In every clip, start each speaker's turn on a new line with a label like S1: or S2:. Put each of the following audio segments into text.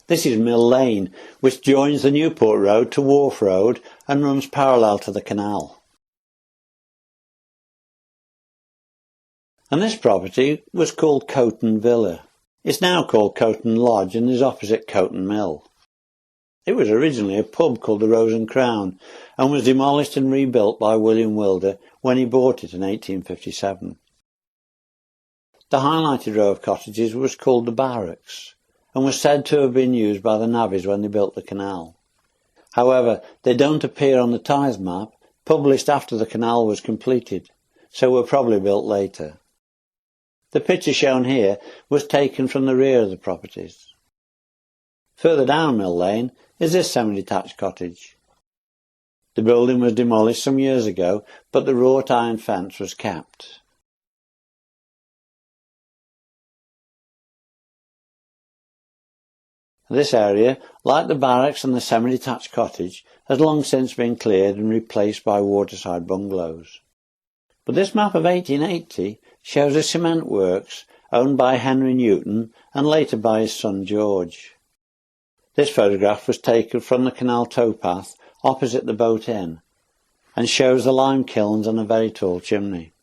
S1: This is Mill Lane, which joins the Newport Road to Wharf Road and runs parallel to the canal. And this property was called Coton Villa. It's now called Coton Lodge and is opposite Coton Mill. It was originally a pub called the Rose and Crown and was demolished and rebuilt by William Wilder when he bought it in 1857. The highlighted row of cottages was called the Barracks and was said to have been used by the navvies when they built the canal. However, they don't appear on the tithe map, published after the canal was completed, so were probably built later. The picture shown here was taken from the rear of the properties. Further down Mill Lane is this semi-detached cottage. The building was demolished some years ago, but the wrought iron fence was kept. This area, like the barracks and the semi-detached cottage, has long since been cleared and replaced by waterside bungalows. But this map of 1880 shows a cement works owned by Henry Newton and later by his son George. This photograph was taken from the canal towpath opposite the Boat Inn and shows the lime kilns and a very tall chimney.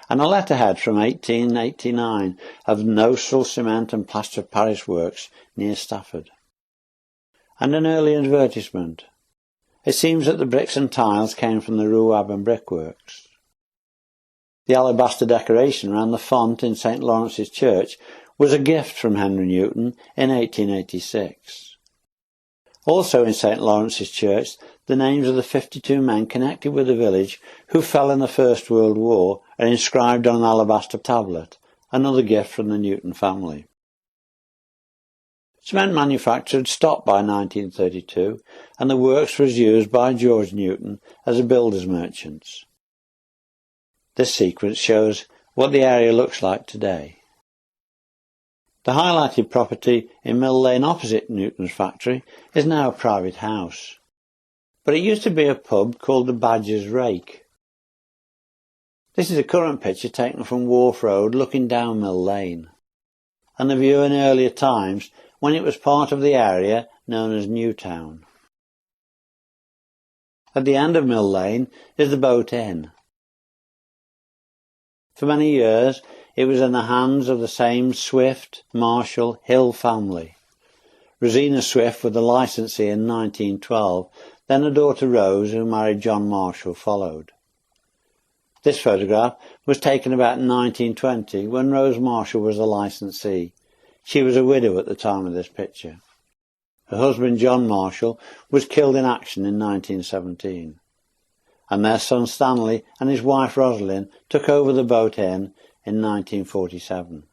S1: And a letterhead from 1889 of Gnosall cement and plaster of Paris works near Stafford. And an early advertisement. It seems that the bricks and tiles came from the Rouaban brickworks. The alabaster decoration around the font in St. Lawrence's Church was a gift from Henry Newton in 1886. Also in St. Lawrence's Church, the names of the 52 men connected with the village who fell in the First World War are inscribed on an alabaster tablet, another gift from the Newton family. Cement manufacture had stopped by 1932 and the works was used by George Newton as a builder's merchant. This sequence shows what the area looks like today. The highlighted property in Mill Lane opposite Newton's factory is now a private house. But it used to be a pub called the Badger's Rake. This is a current picture taken from Wharf Road looking down Mill Lane, and the view in earlier times when it was part of the area known as Newtown. At the end of Mill Lane is the Boat Inn. For many years it was in the hands of the same Swift, Marshall, Hill family. Rosina Swift was the licensee in 1912, then her daughter Rose, who married John Marshall, followed. This photograph was taken about 1920 when Rose Marshall was the licensee. She was a widow at the time of this picture. Her husband John Marshall was killed in action in 1917. And their son Stanley and his wife Rosalind took over the Boat Inn in 1947.